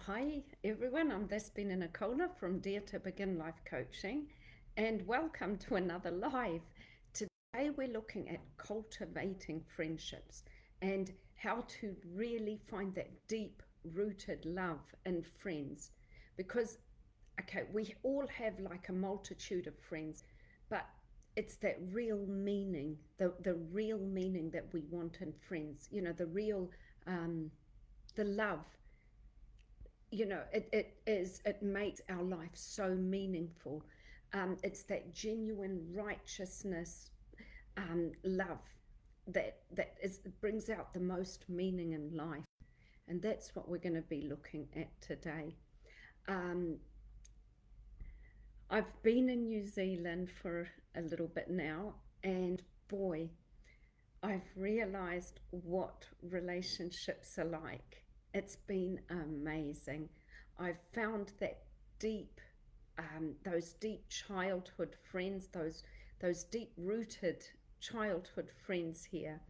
Hi everyone, I'm Despina Nicola from Dare to Begin Life Coaching, and welcome to another live. Today we're looking at cultivating friendships and how to really find that deep rooted love in friends. Because, okay, we all have like a multitude of friends, but it's that real meaning, the real meaning that we want in friends, um, the love. It makes our life so meaningful. It's that genuine righteousness, love that brings out the most meaning in life, and that's what we're going to be looking at today. um, I've been in New Zealand for a little bit now, and boy, I've realized what relationships are like. It's been amazing. I've found that deep, those deep childhood friends, those deep rooted childhood friends here,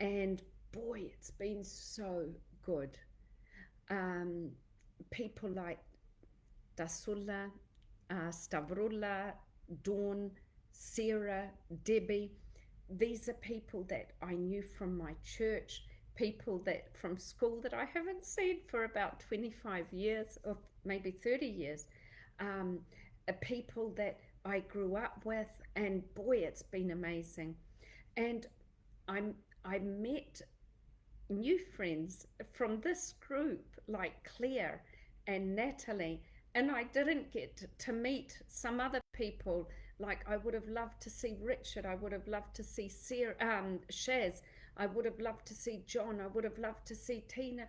and boy, it's been so good. Um, People like Dasulla, Stavrola, Dawn, Sarah, Debbie. These are people that I knew from my church, people that from school that I haven't seen for about 25 years or maybe 30 years, um, people that I grew up with, and boy, it's been amazing. And I'm I met new friends from this group like Claire and Natalie, and I didn't get to meet some other people. Like I would have loved to see Richard, I would have loved to see Sarah, Shaz, I would have loved to see John, I would have loved to see Tina.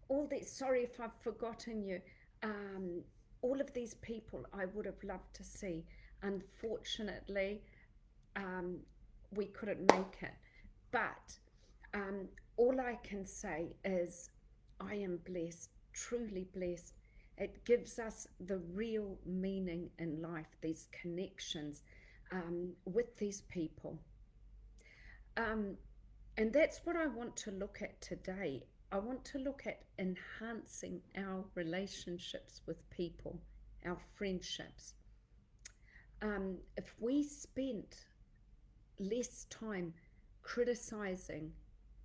All these, sorry if I've forgotten you. Um, all of these people I would have loved to see. Unfortunately, um, we couldn't make it. But um, all I can say is I am blessed, truly blessed. It gives us the real meaning in life, these connections with these people. Um, and that's what I want to look at today. I want to look at enhancing our relationships with people, our friendships. If we spent less time criticizing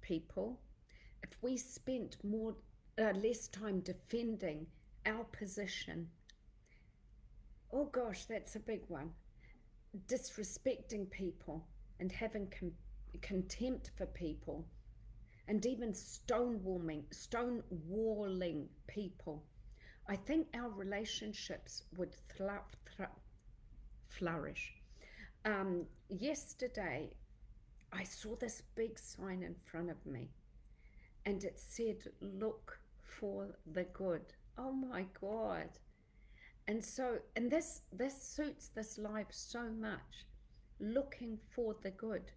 people, if we spent more less time defending our position, oh gosh, that's a big one. Disrespecting people and having contempt for people, and even stonewalling people, I think our relationships would flourish. Yesterday, I saw this big sign in front of me, and it said, "Look for the good." Oh my God. And this suits this life so much, looking for the good.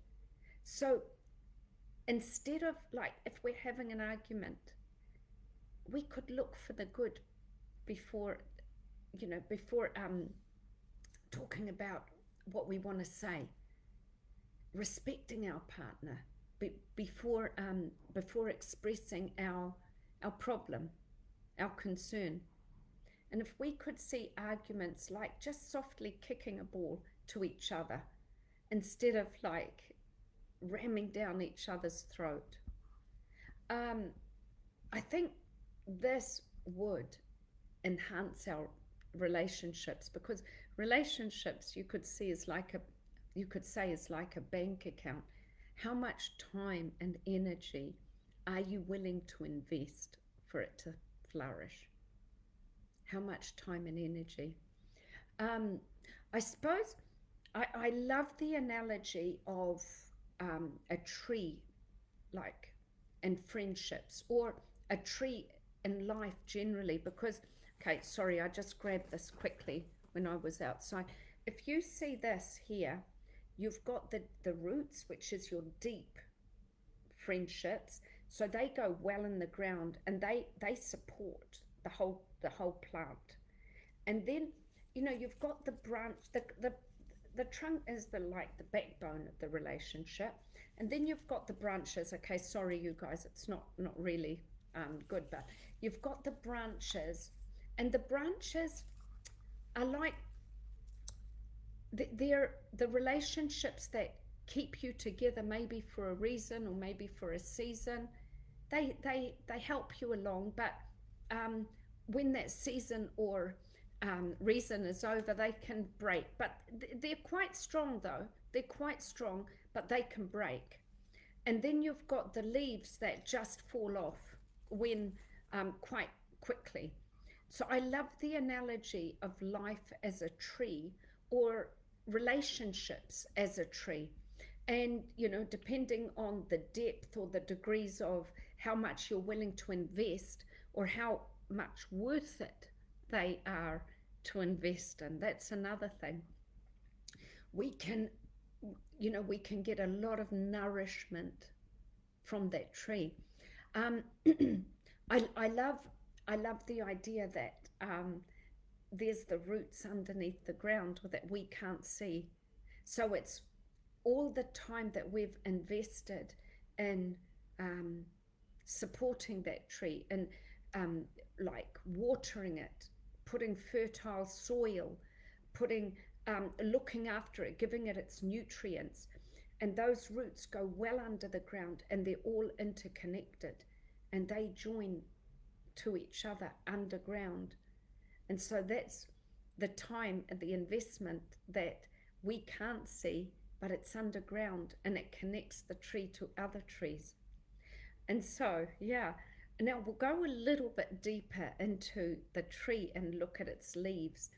So instead of like, if we're having an argument, we could look for the good before, before talking about what we want to say, respecting our partner before expressing our problem, our concern. And if we could see arguments like just softly kicking a ball to each other instead of like ramming down each other's throat, um, I think this would enhance our relationships, because relationships, you could say is like a bank account. How much time and energy are you willing to invest for it to flourish? How much time and energy? Um, I suppose I love the analogy of a tree, like in friendships, or a tree in life generally. Because, okay, sorry, I just grabbed this quickly when I was outside. If you see this here, you've got the roots, which is your deep friendships. So they go well in the ground, and they support the whole plant. And then, you've got the branch, the trunk is the backbone of the relationship, and then you've got the branches. Okay, sorry you guys, it's not really good, but you've got the branches, and the branches are like they're the relationships that keep you together, maybe for a reason or maybe for a season. They help you along, but when that season or reason is over, they can break. But they're quite strong, though. They're quite strong, but they can break. And then you've got the leaves that just fall off when quite quickly. So I love the analogy of life as a tree, or relationships as a tree. And, depending on the depth or the degrees of how much you're willing to invest, or how much worth it they are to invest in, that's another thing. We can, we can get a lot of nourishment from that tree. I love the idea that there's the roots underneath the ground that we can't see. So it's all the time that we've invested in supporting that tree, and like watering it, putting fertile soil, looking after it, giving it its nutrients. And those roots go well under the ground, and they're all interconnected, and they join to each other underground. And so that's the time and the investment that we can't see, but it's underground, and it connects the tree to other trees. And so, yeah, now we'll go a little bit deeper into the tree and look at its leaves.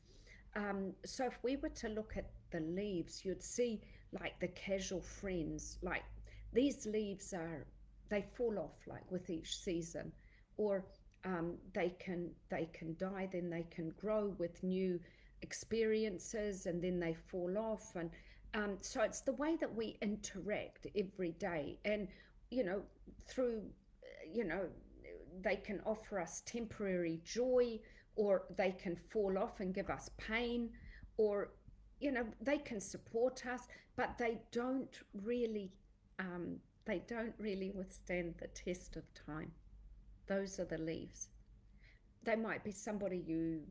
So if we were to look at the leaves, you'd see like the casual friends, like these leaves they fall off like with each season, or they can die, then they can grow with new experiences, and then they fall off. And so it's the way that we interact every day, and through they can offer us temporary joy, or they can fall off and give us pain, or they can support us, but they don't really withstand the test of time. Those are the leaves. They might be somebody you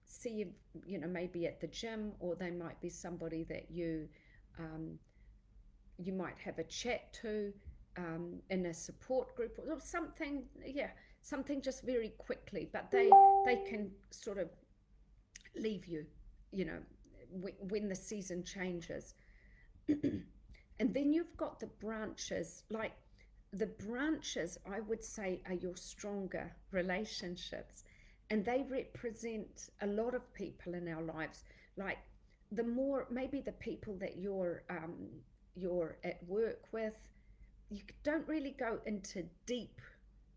see, maybe at the gym, or they might be somebody that you might have a chat to in a support group or something. Yeah, something just very quickly, but they can sort of leave you, when the season changes. And then you've got the branches. Like the branches, I would say, are your stronger relationships, and they represent a lot of people in our lives. Like the more, maybe the people that you're at work with, you don't really go into deep,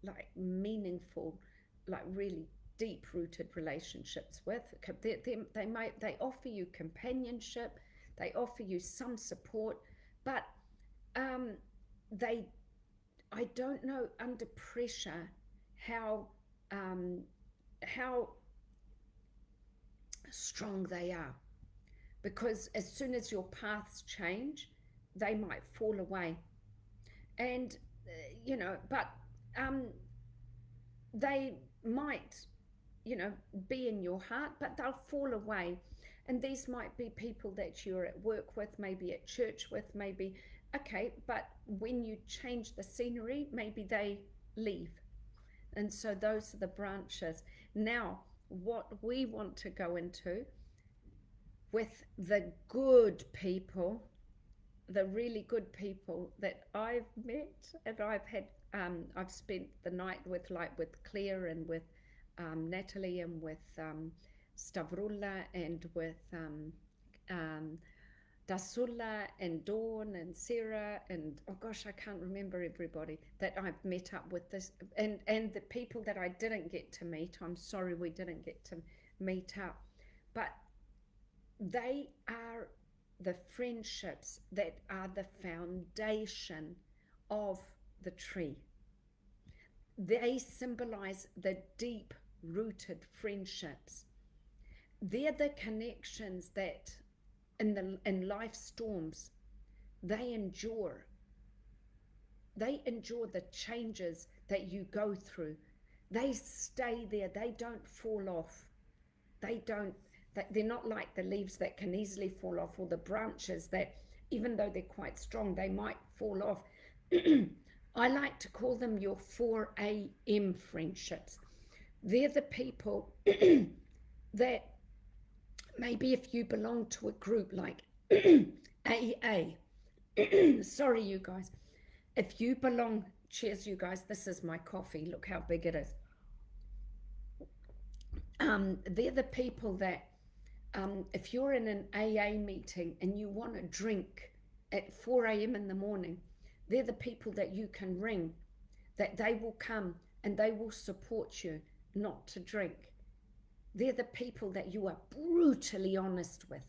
like meaningful, like really deep rooted relationships with. They offer you companionship, they offer you some support, but I don't know under pressure how strong they are, because as soon as your paths change, they might fall away. And but they might be in your heart, but they'll fall away. And these might be people that you're at work with, maybe at church with, maybe, okay, but when you change the scenery, maybe they leave. And so those are the branches. Now, what we want to go into with the good people, the really good people that I've met, and I've spent the night with, like with Claire and with Natalie and with Stavroula and with Dasula and Dawn and Sarah and, oh gosh, I can't remember everybody that I've met up with this, and the people that I didn't get to meet. I'm sorry we didn't get to meet up, but they are the friendships that are the foundation of the tree. They symbolize the deep rooted friendships. They're the connections that in life storms, they endure the changes that you go through. They stay there. They don't fall off. They don't, they're not like the leaves that can easily fall off, or the branches that, even though they're quite strong, they might fall off. I like to call them your 4 a.m. friendships. They're the people that maybe if you belong to a group like AA, sorry, you guys, if you belong, cheers, you guys, this is my coffee, look how big it is. They're the people that, if you're in an AA meeting and you want to drink at 4 a.m. in the morning, they're the people that you can ring, that they will come and they will support you not to drink. They're the people that you are brutally honest with,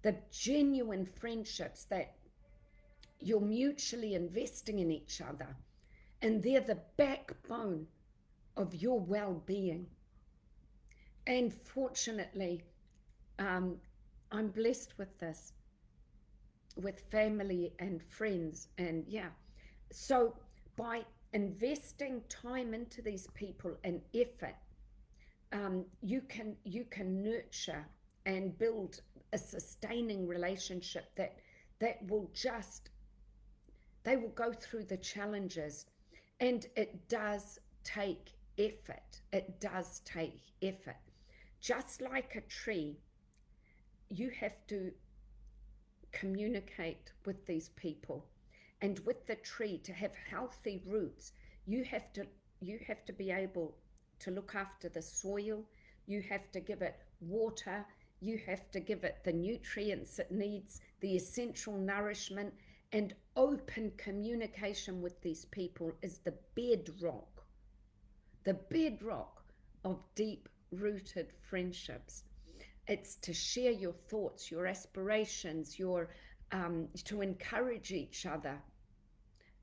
the genuine friendships that you're mutually investing in each other, and they're the backbone of your well-being. And fortunately, I'm blessed with this, with family and friends, and yeah. So by investing time into these people and effort, you can nurture and build a sustaining relationship that will just, they will go through the challenges, and it does take effort. It does take effort. Just like a tree, you have to communicate with these people, and with the tree, to have healthy roots, you have to be able to look after the soil. You have to give it water. You have to give it the nutrients it needs, the essential nourishment, and open communication with these people is the bedrock of deep-rooted friendships. It's to share your thoughts, your aspirations, to encourage each other,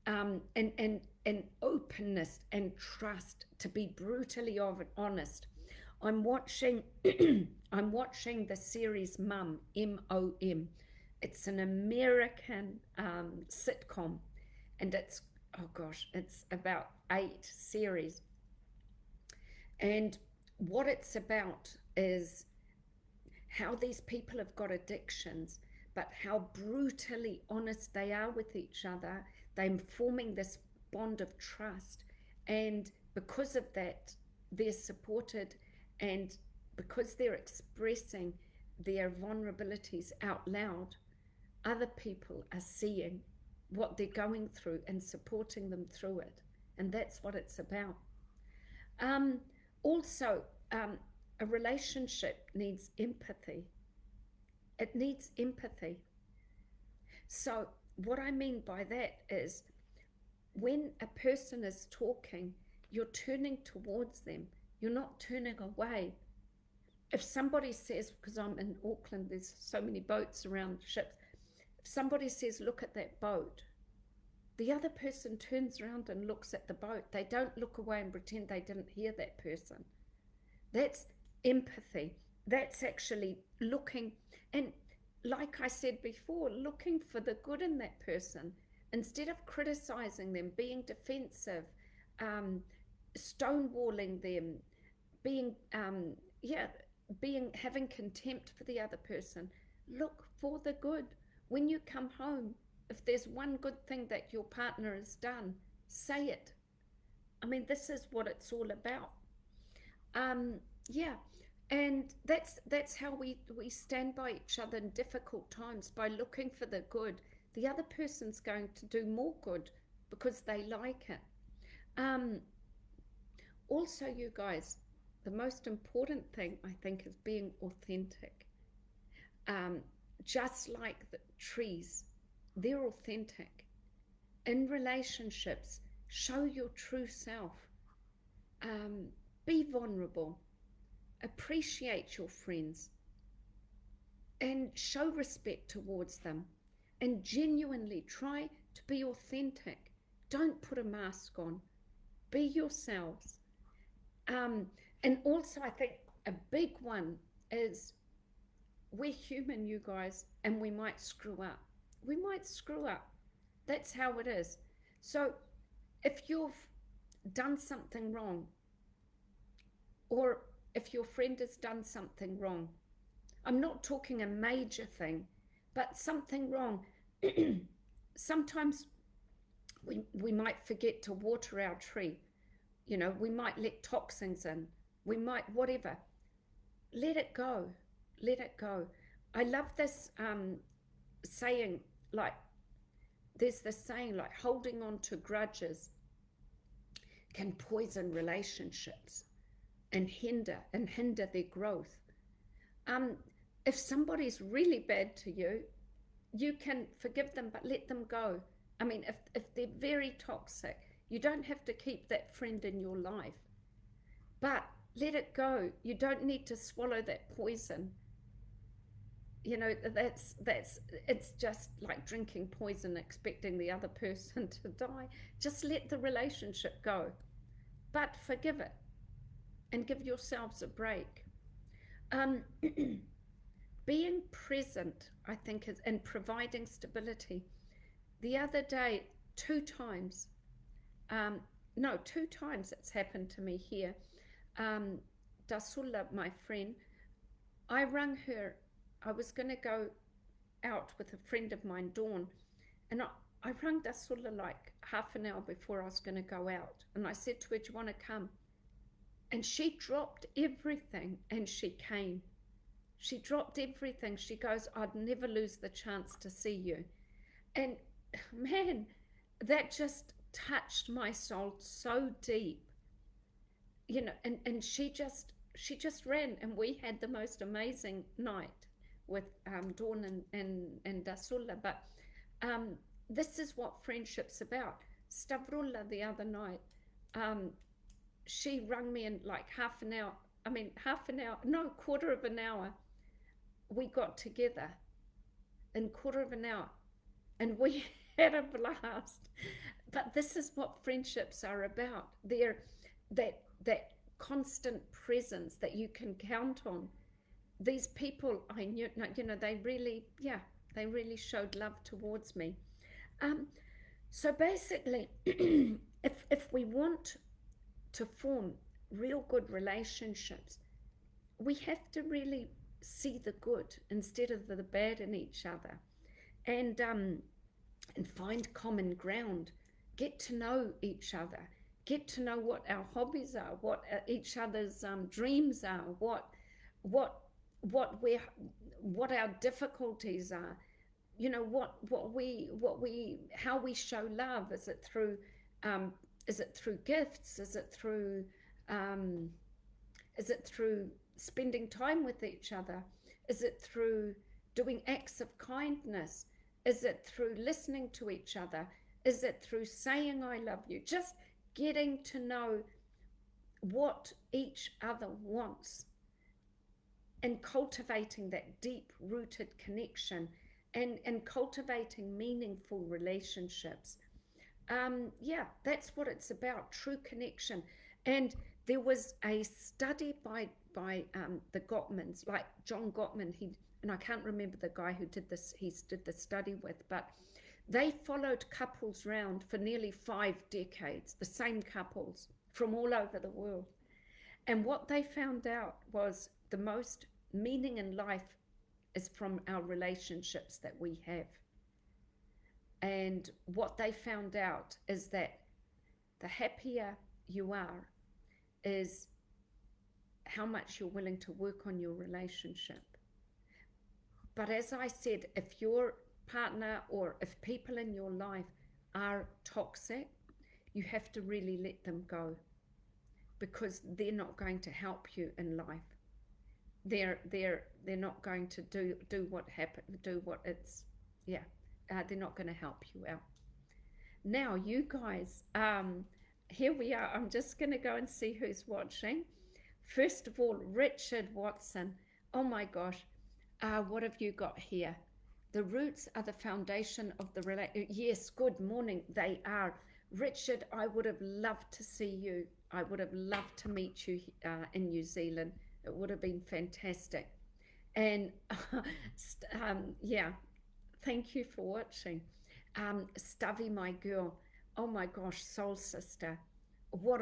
and openness and trust, to be brutally honest. I'm watching the series Mum, MOM. It's an American sitcom, and it's, oh gosh, it's about 8 series. And what it's about is how these people have got addictions, but how brutally honest they are with each other. They're forming this bond of trust, and because of that, they're supported, and because they're expressing their vulnerabilities out loud, other people are seeing what they're going through and supporting them through it. And that's what it's about. Also, a relationship needs empathy. It needs empathy. So what I mean by that is, when a person is talking, you're turning towards them. You're not turning away. If somebody says, because I'm in Auckland, there's so many boats around, ships. If somebody says, look at that boat, the other person turns around and looks at the boat. They don't look away and pretend they didn't hear that person. That's empathy. That's actually looking, and like I said before, looking for the good in that person instead of criticizing them, being defensive, stonewalling them, having contempt for the other person. Look for the good. When you come home, if there's one good thing that your partner has done, say it. I mean, this is what it's all about. And that's how we stand by each other in difficult times, by looking for the good. The other person's going to do more good because they like it. Also, you guys, the most important thing, I think, is being authentic. Just like the trees, they're authentic. In relationships, show your true self. Be vulnerable. Appreciate your friends. And show respect towards them. And genuinely try to be authentic. Don't put a mask on. Be yourselves. And also, I think a big one is, we're human, you guys, and we might screw up. We might screw up. That's how it is. So if you've done something wrong, Or if your friend has done something wrong, I'm not talking a major thing, but something wrong. Sometimes we might forget to water our tree. You know, we might let toxins in. We might, whatever. Let it go. Let it go. I love this saying, like, there's this saying, like, holding on to grudges can poison relationships and hinder their growth. If somebody's really bad to you, you can forgive them, but let them go. I mean, if they're very toxic, you don't have to keep that friend in your life, but let it go. You don't need to swallow that poison. You know, it's just like drinking poison, expecting the other person to die. Just let the relationship go, but forgive it and give yourselves a break. Being present, I think, is and providing stability. The other day, two times it's happened to me here. Dasulla, my friend, I rang her. I was going to go out with a friend of mine, Dawn, and I rang Dasulla like half an hour before I was going to go out, and I said to her, do you want to come? And she dropped everything and she came. She dropped everything. She goes, I'd never lose the chance to see you. And man, that just touched my soul so deep. You know, and she just ran, and we had the most amazing night with Dawn and Dasulla. But this is what friendship's about. Stavrola the other night, she rang me in like quarter of an hour. We got together in quarter of an hour, and we had a blast. But this is what friendships are about. They're that constant presence that you can count on. These people I knew, you know, they really showed love towards me. So basically, if we want to form real good relationships, we have to really see the good instead of the bad in each other, and find common ground, get to know each other, get to know what our hobbies are, what each other's dreams are, what our difficulties are, you know, how we show love. Is it through gifts? Is it through spending time with each other? Is it through doing acts of kindness? Is it through listening to each other? Is it through saying I love you? Just getting to know what each other wants and cultivating that deep-rooted connection, and cultivating meaningful relationships. That's what it's about, true connection. And there was a study by the Gottmans, like John Gottman, and I can't remember the guy who did this, he did the study with, but they followed couples round for nearly 5 decades, the same couples from all over the world. And what they found out was the most meaning in life is from our relationships that we have. And what they found out is that the happier you are is how much you're willing to work on your relationship. But as I said, if your partner or if people in your life are toxic, you have to really let them go, because they're not going to help you in life. They're not going to do what happened, do what it's, they're not going to help you out. Now, you guys, here we are. I'm just going to go and see who's watching. First of all, Richard Watson. Oh my gosh, what have you got here? The roots are the foundation of the relationship. Yes, good morning. They are. Richard, I would have loved to see you. I would have loved to meet you in New Zealand. It would have been fantastic. And thank you for watching. Stubby, my girl. Oh my gosh, soul sister. what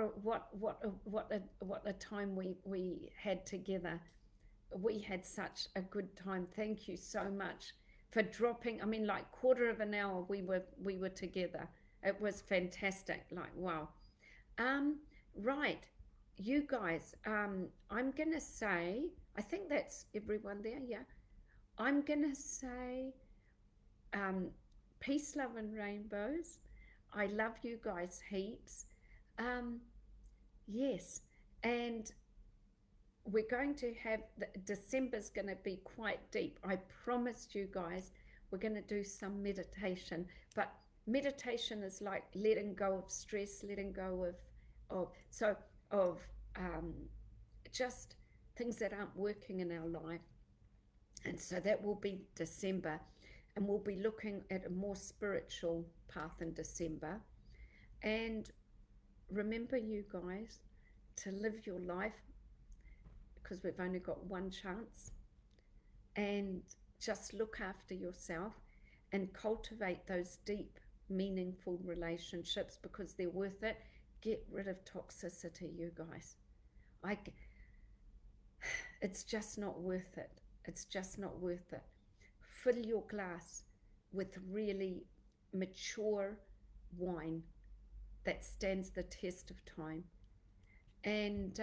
a time we had together. We had such a good time. Thank you so much for dropping. I mean, like quarter of an hour we were together. It was fantastic. Like wow. Um, right, you guys. I'm gonna say. I think that's everyone there. Yeah. I'm gonna say. Um, peace, love, and rainbows. I love you guys heaps. Um, yes, and we're going to have December's going to be quite deep. I promised you guys we're going to do some meditation, but meditation is like letting go of stress, letting go of um, just things that aren't working in our life. And so that will be December, and we'll be looking at a more spiritual path in December. And remember, you guys, to live your life because we've only got one chance, and just look after yourself and cultivate those deep, meaningful relationships because they're worth it. Get rid of toxicity, you guys. It's just not worth it. It's just not worth it. Fill your glass with really mature wine that stands the test of time. And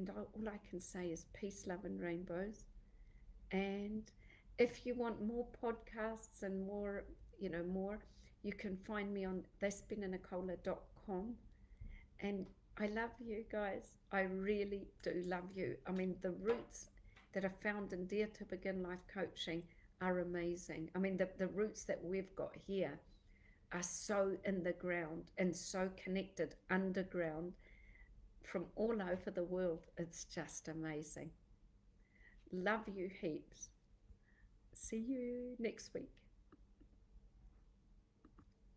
all I can say is peace, love, and rainbows. And if you want more podcasts and more, you can find me on despinanicola.com. And I love you guys. I really do love you. I mean, the roots that are found in Dare to Begin Life Coaching are amazing. I mean, the roots that we've got here are so in the ground and so connected underground from all over the world. It's just amazing. Love you heaps. See you next week.